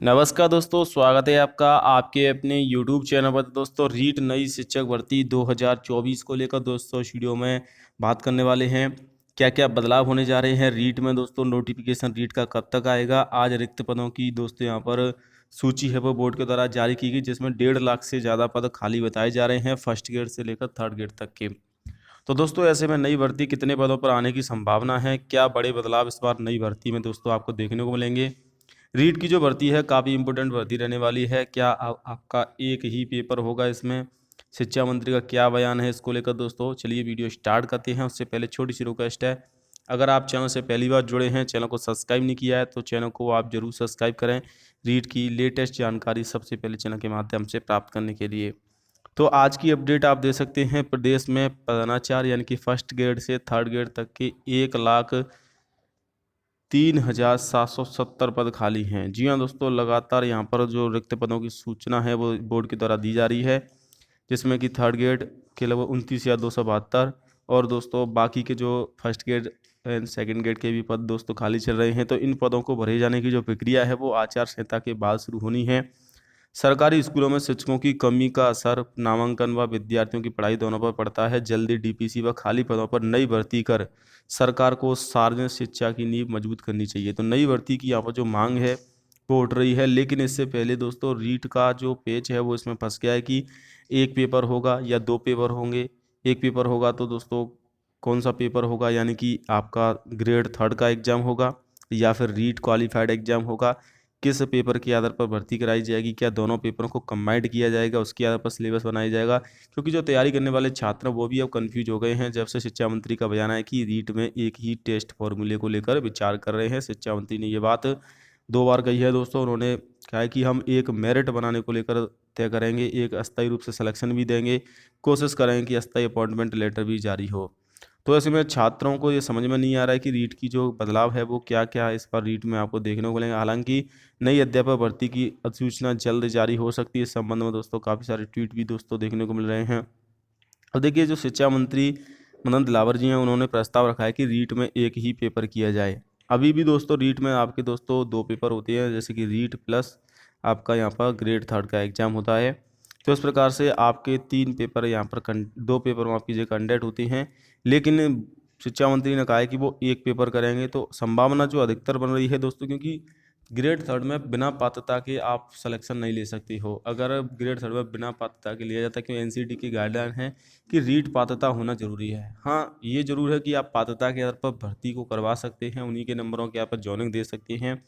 नमस्कार दोस्तों, स्वागत है आपका आपके अपने YouTube चैनल पर। दोस्तों, रीट नई शिक्षक भर्ती 2024 को लेकर दोस्तों इस वीडियो में बात करने वाले हैं। क्या क्या बदलाव होने जा रहे हैं रीट में। दोस्तों, नोटिफिकेशन रीट का कब तक आएगा। आज रिक्त पदों की दोस्तों यहाँ पर सूची है वो बोर्ड के द्वारा जारी की गई, जिसमें 1.5 लाख से ज़्यादा पद खाली बताए जा रहे हैं, फर्स्ट ग्रेड से लेकर थर्ड ग्रेड तक के। तो दोस्तों, ऐसे में नई भर्ती कितने पदों पर आने की संभावना है, क्या बड़े बदलाव इस बार नई भर्ती में दोस्तों आपको देखने को मिलेंगे। रीट की जो भर्ती है काफ़ी इंपॉर्टेंट भर्ती रहने वाली है। क्या आपका एक ही पेपर होगा इसमें, शिक्षा मंत्री का क्या बयान है इसको लेकर। दोस्तों चलिए वीडियो स्टार्ट करते हैं। उससे पहले छोटी सी रिक्वेस्ट है, अगर आप चैनल से पहली बार जुड़े हैं, चैनल को सब्सक्राइब नहीं किया है तो चैनल को आप जरूर सब्सक्राइब करें, रीट की लेटेस्ट जानकारी सबसे पहले चैनल के माध्यम से प्राप्त करने के लिए। तो आज की अपडेट आप दे सकते हैं, प्रदेश में प्रधानाचार्य यानी कि फर्स्ट ग्रेड से थर्ड ग्रेड तक के 1,03,770 पद खाली हैं। जी हाँ दोस्तों, लगातार यहाँ पर जो रिक्त पदों की सूचना है वो बोर्ड के द्वारा दी जा रही है, जिसमें कि थर्ड ग्रेड के लगभग 29,272 और दोस्तों बाकी के जो first grade and second grade के भी पद दोस्तों खाली चल रहे हैं। तो इन पदों को भरे जाने की जो प्रक्रिया है वो आचार संहिता के बाद शुरू होनी है। सरकारी स्कूलों में शिक्षकों की कमी का असर नामांकन व विद्यार्थियों की पढ़ाई दोनों पर पड़ता है। जल्दी डीपीसी व खाली पदों पर नई भर्ती कर सरकार को सार्वजनिक शिक्षा की नींव मजबूत करनी चाहिए। तो नई भर्ती की यहाँ पर जो मांग है वो उठ रही है, लेकिन इससे पहले दोस्तों रीट का जो पेज है वो इसमें फंस गया है कि एक पेपर होगा या दो पेपर होंगे। एक पेपर होगा तो दोस्तों कौन सा पेपर होगा, यानी कि आपका ग्रेड थर्ड का एग्जाम होगा या फिर रीट क्वालिफाइड एग्जाम होगा। किस पेपर के आधार पर भर्ती कराई जाएगी, क्या दोनों पेपरों को कंबाइंड किया जाएगा, उसके आधार पर सिलेबस बनाया जाएगा। क्योंकि जो तैयारी करने वाले छात्र हैं वो भी अब कंफ्यूज हो गए हैं, जब से शिक्षा मंत्री का बयान आया कि रीट में एक ही टेस्ट फॉर्मूले को लेकर विचार कर रहे हैं। शिक्षा मंत्री ने ये बात 2 बार कही है दोस्तों। उन्होंने कहा है कि हम एक मेरिट बनाने को लेकर तय करेंगे, एक अस्थायी रूप से सिलेक्शन भी देंगे, कोशिश करेंगे कि अस्थायी अपॉइंटमेंट लेटर भी जारी हो। तो ऐसे में छात्रों को ये समझ में नहीं आ रहा है कि रीट की जो बदलाव है वो क्या क्या है। इस पर रीट में आपको देखने को मिलेगा। हालांकि नई अध्यापक भर्ती की अधिसूचना जल्द जारी हो सकती है। इस संबंध में दोस्तों काफ़ी सारे ट्वीट भी दोस्तों देखने को मिल रहे हैं। और देखिए, जो शिक्षा मंत्री मदन दिलावर जी हैं उन्होंने प्रस्ताव रखा है कि रीट में एक ही पेपर किया जाए। अभी भी दोस्तों रीट में आपके दोस्तों दो पेपर होते हैं, जैसे कि रीट प्लस आपका यहाँ पर ग्रेड थर्ड का एग्जाम होता है। तो इस प्रकार से आपके 3 पेपर यहाँ पर 2 पेपर माफ कीजिए कंडक्ट होते हैं, लेकिन शिक्षा मंत्री ने कहा है कि वो एक पेपर करेंगे। तो संभावना जो अधिकतर बन रही है दोस्तों, क्योंकि ग्रेड थर्ड में बिना पात्रता के आप सिलेक्शन नहीं ले सकती हो। अगर ग्रेड थर्ड में बिना पात्रता के लिया जाता है, क्योंकि एनसीटी की गाइडलाइन है कि रीट पात्रता होना जरूरी है। हाँ, ये जरूर है कि आप पात्रता के आधार पर भर्ती को करवा सकते हैं, उन्हीं के नंबरों के आप जॉइनिंग दे सकते हैं,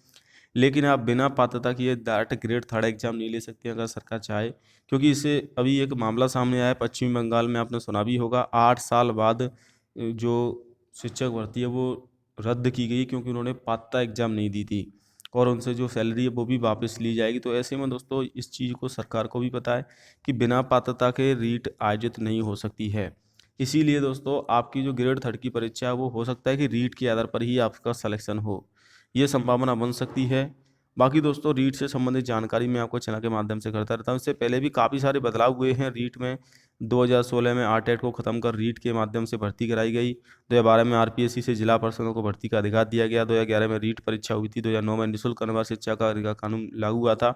लेकिन आप बिना पात्रता किए डायरेक्ट ग्रेड थर्ड एग्जाम नहीं ले सकते अगर सरकार चाहे। क्योंकि इससे अभी एक मामला सामने आया है पश्चिम बंगाल में, आपने सुना भी होगा। 8 साल बाद जो शिक्षक भर्ती है वो रद्द की गई, क्योंकि उन्होंने पात्रता एग्जाम नहीं दी थी, और उनसे जो सैलरी है वो भी वापस ली जाएगी। तो ऐसे में दोस्तों इस चीज़ को सरकार को भी पता है कि बिना पात्रता के रीट आयोजित नहीं हो सकती है। इसीलिए दोस्तों आपकी जो ग्रेड थर्ड की परीक्षा है वो हो सकता है कि रीट के आधार पर ही आपका सिलेक्शन हो, ये संभावना बन सकती है। बाकी दोस्तों रीट से संबंधित जानकारी मैं आपको चैनल के माध्यम से करता रहता हूँ। इससे पहले भी काफ़ी सारे बदलाव हुए हैं रीट में। 2016 में आरटेट को खत्म कर रीट के माध्यम से भर्ती कराई गई। 2012 में आरपीएससी से जिला परिषदों को भर्ती का अधिकार दिया गया। 2011 में रीट परीक्षा हुई थी। 2009 में निःशुल्क अनिवार्य शिक्षा का कानून लागू हुआ था।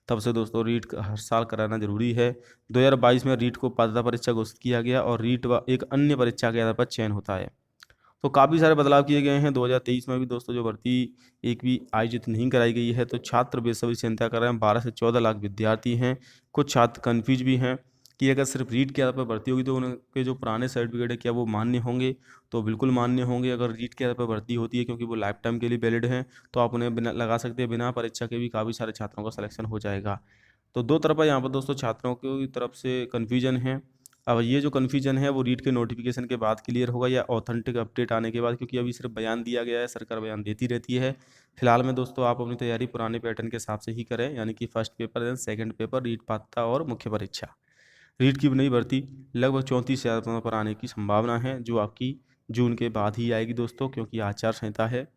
तब से दोस्तों रीट हर साल कराना जरूरी है। 2022 में रीट को पात्रता परीक्षा घोषित किया गया, और रीट व एक अन्य परीक्षा के आधार पर चयन होता है। तो काफ़ी सारे बदलाव किए गए हैं। 2023 में भी दोस्तों जो भर्ती एक भी आयोजित नहीं कराई गई है, तो छात्र बेसब्री से इंतजार कर रहे हैं। 12 से 14 लाख विद्यार्थी हैं। कुछ छात्र कन्फ्यूज भी हैं कि अगर सिर्फ रीट के आधार पर भर्ती होगी तो उनके जो पुराने सर्टिफिकेट है क्या वो मान्य होंगे। तो बिल्कुल मान्य होंगे अगर रीट के आधार पर भर्ती होती है, क्योंकि वो लाइफ टाइम के लिए वैलिड हैं। तो आप उन्हें बिना लगा सकते हैं, बिना परीक्षा के भी काफ़ी सारे छात्रों का सिलेक्शन हो जाएगा। तो दो तरफा यहाँ पर दोस्तों छात्रों की तरफ से कन्फ्यूजन है। अब ये जो कन्फ्यूजन है वो रीट के नोटिफिकेशन के बाद क्लियर होगा या ऑथेंटिक अपडेट आने के बाद, क्योंकि अभी सिर्फ बयान दिया गया है, सरकार बयान देती रहती है। फिलहाल में दोस्तों आप अपनी तैयारी पुराने पैटर्न के हिसाब से ही करें, यानी कि first paper then second paper, REET पात्रता और मुख्य परीक्षा। रीट की नई भर्ती लगभग 34,000 पदों पर आने की संभावना है, जो आपकी जून के बाद ही आएगी दोस्तों, क्योंकि आचार संहिता है।